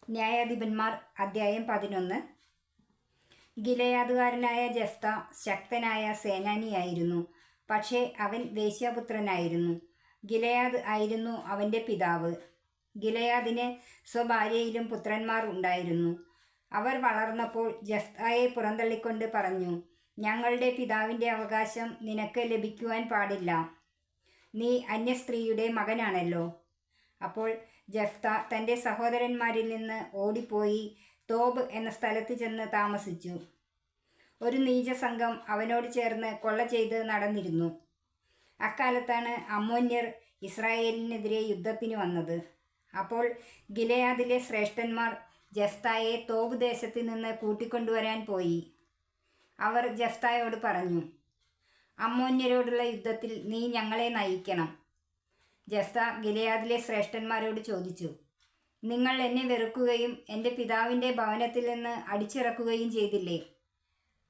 ന്യായാധിപന്മാർ അദ്ധ്യായം 11. ഗിലെയാദുകാരനായ ജെഫ്ത ശക്തനായ സേനാനിയായിരുന്നു. പക്ഷേ അവൻ വേശ്യാപുത്രനായിരുന്നു. ഗിലെയാദ് ആയിരുന്നു അവൻ്റെ പിതാവ്. ഗിലെയാദിന് സ്വഭാര്യയിലും പുത്രന്മാർ ഉണ്ടായിരുന്നു. അവർ വളർന്നപ്പോൾ ജെഫ്തയെ പുറന്തള്ളിക്കൊണ്ട് പറഞ്ഞു, ഞങ്ങളുടെ പിതാവിൻ്റെ അവകാശം നിനക്ക് ലഭിക്കുവാൻ പാടില്ല. നീ അന്യസ്ത്രീയുടെ മകനാണല്ലോ. അപ്പോൾ ജെഫ്ത തൻ്റെ സഹോദരന്മാരിൽ നിന്ന് ഓടിപ്പോയി തോബ് എന്ന സ്ഥലത്ത് ചെന്ന് താമസിച്ചു. ഒരു നീചസംഘം അവനോട് ചേർന്ന് കൊള്ള ചെയ്ത് നടന്നിരുന്നു. അക്കാലത്താണ് അമ്മോന്യർ ഇസ്രായേലിനെതിരെ യുദ്ധത്തിന് വന്നത്. അപ്പോൾ ഗിലെയാദിലെ ശ്രേഷ്ഠന്മാർ ജെഫ്തയെ തോബ് ദേശത്ത് നിന്ന് കൂട്ടിക്കൊണ്ടുവരാൻ പോയി. അവർ ജെഫ്തയോട് പറഞ്ഞു, അമ്മോന്യരോടുള്ള യുദ്ധത്തിൽ നീ ഞങ്ങളെ നയിക്കണം. ജെഫ്ത ഗിലെയാദിലെ ശ്രേഷ്ഠന്മാരോട് ചോദിച്ചു, നിങ്ങൾ എന്നെ വെറുക്കുകയും എൻ്റെ പിതാവിൻ്റെ ഭവനത്തിൽ നിന്ന് അടിച്ചിറക്കുകയും ചെയ്തില്ലേ?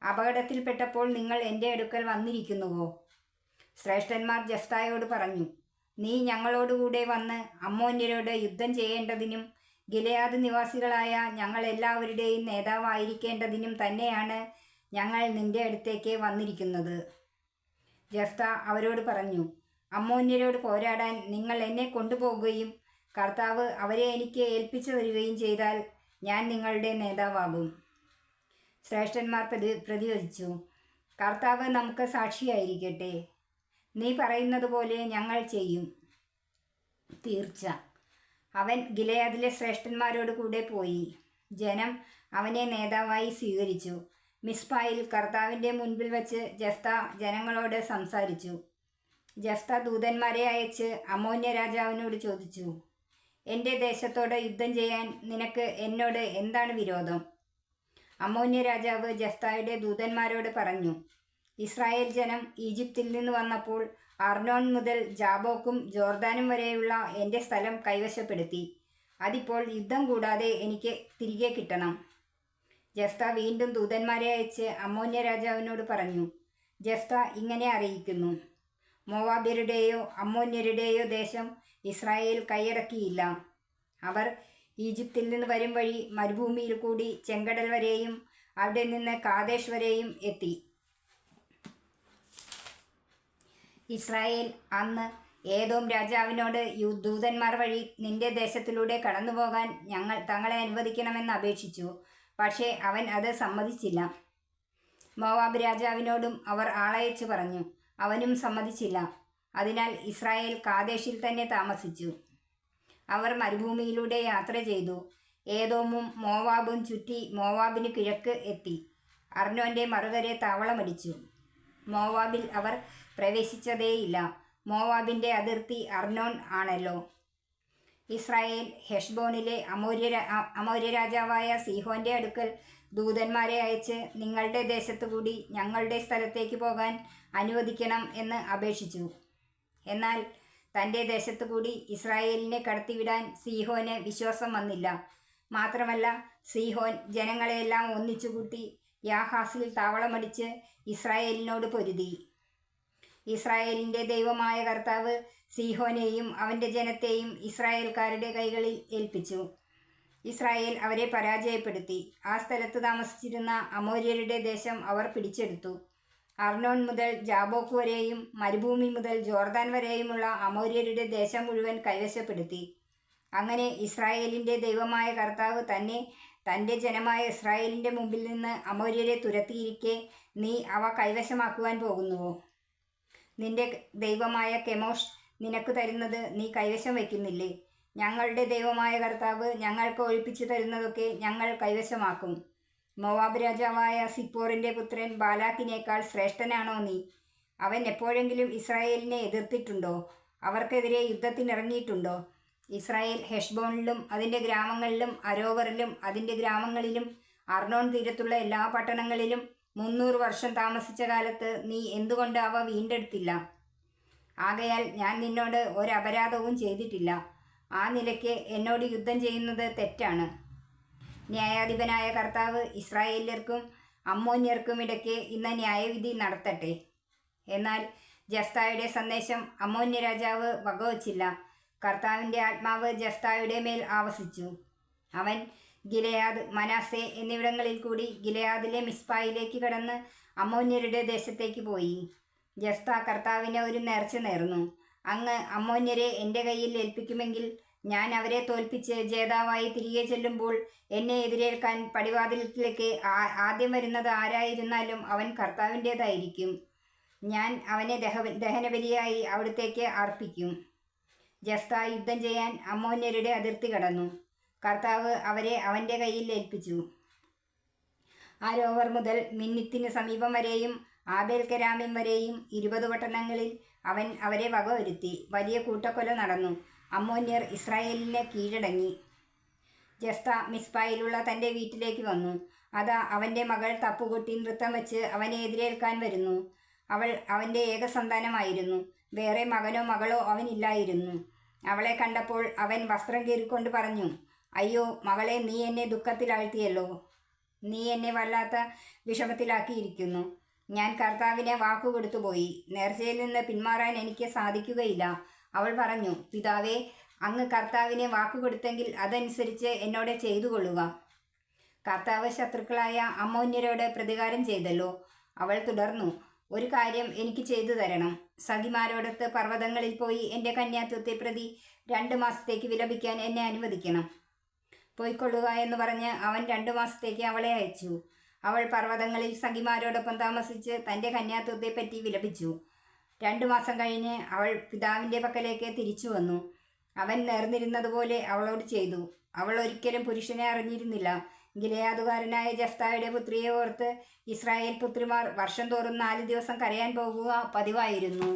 അപകടത്തിൽപ്പെട്ടപ്പോൾ നിങ്ങൾ എൻ്റെ അടുക്കൽ വന്നിരിക്കുന്നുവോ? ശ്രേഷ്ഠന്മാർ ജെഫ്തയോട് പറഞ്ഞു, നീ ഞങ്ങളോടുകൂടെ വന്ന് അമ്മോന്യരോട് യുദ്ധം ചെയ്യേണ്ടതിനും ഗിലെയാദ് നിവാസികളായ ഞങ്ങളെല്ലാവരുടെയും നേതാവായിരിക്കേണ്ടതിനും തന്നെയാണ് ഞങ്ങൾ നിൻ്റെ അടുത്തേക്ക് വന്നിരിക്കുന്നത്. ജെഫ്ത അവരോട് പറഞ്ഞു, അമ്മോന്യരോട് പോരാടാൻ നിങ്ങൾ എന്നെ കൊണ്ടുപോകുകയും കർത്താവ് അവരെ എനിക്ക് ഏൽപ്പിച്ചു തരികയും ചെയ്താൽ ഞാൻ നിങ്ങളുടെ നേതാവാകും. ശ്രേഷ്ഠന്മാർ പ്രതിവചിച്ചു, കർത്താവ് നമുക്ക് സാക്ഷിയായിരിക്കട്ടെ. നീ പറയുന്നത് പോലെ ഞങ്ങൾ ചെയ്യും. തീർച്ച. അവൻ ഗിലെയാദിലെ ശ്രേഷ്ഠന്മാരോട് കൂടെ പോയി. ജനം അവനെ നേതാവായി സ്വീകരിച്ചു. മിസ്പായിൽ കർത്താവിൻ്റെ മുൻപിൽ വച്ച് ജെഫ്ത ജനങ്ങളോട് സംസാരിച്ചു. ജെഫ്ത ദൂതന്മാരെ അയച്ച് അമ്മോന്യ രാജാവിനോട് ചോദിച്ചു, എൻ്റെ ദേശത്തോട് യുദ്ധം ചെയ്യാൻ നിനക്ക് എന്നോട് എന്താണ് വിരോധം? അമ്മോന്യ രാജാവ് ജെഫ്തയുടെ ദൂതന്മാരോട് പറഞ്ഞു, ഇസ്രായേൽ ജനം ഈജിപ്തിൽ നിന്ന് വന്നപ്പോൾ അർണോൻ മുതൽ ജാബോക്കും ജോർദാനും വരെയുള്ള എൻ്റെ സ്ഥലം കൈവശപ്പെടുത്തി. അതിപ്പോൾ യുദ്ധം കൂടാതെ എനിക്ക് തിരികെ കിട്ടണം. ജെഫ്ത വീണ്ടും ദൂതന്മാരെ അയച്ച് അമ്മോന്യ രാജാവിനോട് പറഞ്ഞു, ജെഫ്ത ഇങ്ങനെ അറിയിക്കുന്നു, മോവാബ്യരുടെയോ അമ്മോന്യരുടെയോ ദേശം ഇസ്രായേൽ കൈയടക്കിയില്ല. അവർ ഈജിപ്തിൽ നിന്ന് വരും വഴി മരുഭൂമിയിൽ കൂടി ചെങ്കടൽ വരെയും അവിടെ നിന്ന് കാദേശ് വരെയും എത്തി. ഇസ്രായേൽ അന്ന് ഏദോം രാജാവിനോട് ദൂതന്മാർ വഴി നിന്റെ ദേശത്തിലൂടെ കടന്നുപോകാൻ തങ്ങളെ അനുവദിക്കണമെന്ന് അപേക്ഷിച്ചു. പക്ഷേ അവൻ അത് സമ്മതിച്ചില്ല. മോവാബ് രാജാവിനോടും അവർ ആളയച്ചു പറഞ്ഞു. അവനും സമ്മതിച്ചില്ല. അതിനാൽ ഇസ്രായേൽ കാദേശിൽ തന്നെ താമസിച്ചു. അവർ മരുഭൂമിയിലൂടെ യാത്ര ചെയ്തു. ഏദോമും മോവാബും ചുറ്റി മോവാബിന് കിഴക്ക് എത്തി. അർണോൻ്റെ മറുകരെ താവളമടിച്ചു. മോവാബിൽ അവർ പ്രവേശിച്ചതേയില്ല. മോവാബിൻ്റെ അതിർത്തി അർണോൻ ആണല്ലോ. ഇസ്രായേൽ ഹെഷ്ബോണിലെ അമോര്യ രാജാവായ സീഹോൻ്റെ അടുക്കൽ ദൂതന്മാരെ അയച്ച് നിങ്ങളുടെ ദേശത്തു കൂടി ഞങ്ങളുടെ സ്ഥലത്തേക്ക് പോകാൻ അനുവദിക്കണം എന്ന് അപേക്ഷിച്ചു. എന്നാൽ തൻ്റെ ദേശത്തു കൂടി ഇസ്രായേലിനെ കടത്തിവിടാൻ സീഹോന് വിശ്വാസം വന്നില്ല. മാത്രമല്ല, സീഹോൻ ജനങ്ങളെയെല്ലാം ഒന്നിച്ചുകൂട്ടി യാഹാസിൽ താവളമടിച്ച് ഇസ്രായേലിനോട് പൊരുതി. ഇസ്രായേലിൻ്റെ ദൈവമായ കർത്താവ് സീഹോനെയും അവൻ്റെ ജനത്തെയും ഇസ്രായേൽക്കാരുടെ കൈകളിൽ ഏൽപ്പിച്ചു. ഇസ്രായേൽ അവരെ പരാജയപ്പെടുത്തി. ആ സ്ഥലത്ത് താമസിച്ചിരുന്ന അമോര്യരുടെ ദേശം അവർ പിടിച്ചെടുത്തു. അർണോൻ മുതൽ ജാബോക്ക് വരെയും മരുഭൂമി മുതൽ ജോർദാൻ വരെയുമുള്ള അമോര്യരുടെ ദേശം മുഴുവൻ കൈവശപ്പെടുത്തി. അങ്ങനെ ഇസ്രായേലിൻ്റെ ദൈവമായ കർത്താവ് തന്നെ തൻ്റെ ജനമായ ഇസ്രായേലിൻ്റെ മുമ്പിൽ നിന്ന് അമോര്യരെ തുരത്തിയിരിക്കെ നീ അവ കൈവശമാക്കുവാൻ പോകുന്നുവോ? നിന്റെ ദൈവമായ കെമോഷ് നിനക്ക് തരുന്നത് നീ കൈവശം വയ്ക്കുന്നില്ലേ? ഞങ്ങളുടെ ദൈവമായ കർത്താവ് ഞങ്ങൾക്ക് ഒഴിപ്പിച്ചു തരുന്നതൊക്കെ ഞങ്ങൾ കൈവശമാക്കും. മോവാബ് രാജാവായ സിപ്പോറിൻ്റെ പുത്രൻ ബാലാക്കിനേക്കാൾ ശ്രേഷ്ഠനാണോ നീ? അവൻ എപ്പോഴെങ്കിലും ഇസ്രായേലിനെ എതിർത്തിട്ടുണ്ടോ? അവർക്കെതിരെ യുദ്ധത്തിനിറങ്ങിയിട്ടുണ്ടോ? ഇസ്രായേൽ ഹെഷ്ബോണിലും അതിൻ്റെ ഗ്രാമങ്ങളിലും അരോവറിലും അതിൻ്റെ ഗ്രാമങ്ങളിലും അർണോൻ തീരത്തുള്ള എല്ലാ പട്ടണങ്ങളിലും 300 വർഷം താമസിച്ച കാലത്ത് നീ എന്തുകൊണ്ട് അവ വീണ്ടെടുത്തില്ല? ആകയാൽ ഞാൻ നിന്നോട് ഒരപരാധവും ചെയ്തിട്ടില്ല. ആ നിലയ്ക്ക് എന്നോട് യുദ്ധം ചെയ്യുന്നത് തെറ്റാണ്. ന്യായാധിപനായ കർത്താവ് ഇസ്രായേല്യർക്കും അമ്മോന്യർക്കും ഇടയ്ക്ക് ഇന്ന് ന്യായവിധി നടത്തട്ടെ. എന്നാൽ ജെഫ്തായുടെ സന്ദേശം അമ്മോന്യ രാജാവ് വകവച്ചില്ല. കർത്താവിൻ്റെ ആത്മാവ് ജെഫ്തായുടെ മേൽ ആവസിച്ചു. അവൻ ഗിലെയാദ്, മനാസെ എന്നിവിടങ്ങളിൽ കൂടി ഗിലെയാദിലെ മിസ്പായിലേക്ക് കടന്ന് അമ്മോന്യരുടെ ദേശത്തേക്ക് പോയി. ജഫ്ത കർത്താവിന് ഒരു നേർച്ച നേർന്നു. അങ്ങ് അമ്മോന്യരെ എൻ്റെ കയ്യിൽ ഏൽപ്പിക്കുമെങ്കിൽ ഞാൻ അവരെ തോൽപ്പിച്ച് ജേതാവായി തിരികെ ചെല്ലുമ്പോൾ എന്നെ എതിരേൽക്കാൻ പടിവാതിലിലേക്ക് ആദ്യം വരുന്നത് ആരായിരുന്നാലും അവൻ കർത്താവിൻ്റേതായിരിക്കും. ഞാൻ അവനെ ദഹനബലിയായി അവിടുത്തേക്ക് അർപ്പിക്കും. ജഫ്ത യുദ്ധം ചെയ്യാൻ അമ്മോന്യരുടെ അതിർത്തി കടന്നു. കർത്താവ് അവരെ അവൻ്റെ കയ്യിൽ ഏൽപ്പിച്ചു. അരോവർ മുതൽ മിന്നിത്തിന് സമീപം വരെയും ആബേൽ കെരാമിം വരെയും 20 പട്ടണങ്ങളിൽ അവൻ അവരെ വകവരുത്തി. വലിയ കൂട്ടക്കൊല നടന്നു. അമ്മോന്യർ ഇസ്രായേലിനെ കീഴടങ്ങി. ജഫ്ത മിസ്പായിലുള്ള തൻ്റെ വീട്ടിലേക്ക് വന്നു. അതാ അവൻ്റെ മകൾ തപ്പുകൊട്ടി നൃത്തം വച്ച് അവനെ എതിരേൽക്കാൻ വരുന്നു. അവൾ അവൻ്റെ ഏക സന്താനമായിരുന്നു. വേറെ മകനോ മകളോ അവനില്ലായിരുന്നു. അവളെ കണ്ടപ്പോൾ അവൻ വസ്ത്രം കീറിക്കൊണ്ട് പറഞ്ഞു, അയ്യോ മകളെ, നീ എന്നെ ദുഃഖത്തിലാഴ്ത്തിയല്ലോ. നീ എന്നെ വല്ലാത്ത വിഷമത്തിലാക്കിയിരിക്കുന്നു. ഞാൻ കർത്താവിനെ വാക്കുകൊടുത്തു പോയി. നേർച്ചയിൽ നിന്ന് പിന്മാറാൻ എനിക്ക് സാധിക്കുകയില്ല. അവൾ പറഞ്ഞു, പിതാവേ, അങ്ങ് കർത്താവിനെ വാക്കുകൊടുത്തെങ്കിൽ അതനുസരിച്ച് എന്നോട് ചെയ്തു കൊള്ളുക. കർത്താവ് ശത്രുക്കളായ അമ്മോന്യരോട് പ്രതികാരം ചെയ്തല്ലോ. അവൾ തുടർന്നു, ഒരു കാര്യം എനിക്ക് ചെയ്തു തരണം. സഖിമാരോടൊത്ത് പർവ്വതങ്ങളിൽ പോയി എൻ്റെ കന്യാത്വത്തെ പ്രതി 2 മാസത്തേക്ക് വിലപിക്കാൻ എന്നെ അനുവദിക്കണം. പോയിക്കൊള്ളുക എന്ന് പറഞ്ഞ് അവൻ 2 മാസത്തേക്ക് അവളെ അയച്ചു. അവൾ പർവ്വതങ്ങളിൽ സഖിമാരോടൊപ്പം താമസിച്ച് തൻ്റെ കന്യാത്വത്തെപ്പറ്റി വിലപിച്ചു. 2 മാസം കഴിഞ്ഞ് അവൾ പിതാവിൻ്റെ പക്കലേക്ക് തിരിച്ചു വന്നു. അവൻ നേർന്നിരുന്നതുപോലെ അവളോട് ചെയ്തു. അവൾ ഒരിക്കലും പുരുഷനെ അറിഞ്ഞിരുന്നില്ല. ഗിലെയാദുകാരനായ ജഫ്തായുടെ പുത്രിയെ ഓർത്ത് ഇസ്രായേൽ പുത്രിമാർ വർഷം തോറും 4 ദിവസം കരയാൻ പോകുക പതിവായിരുന്നു.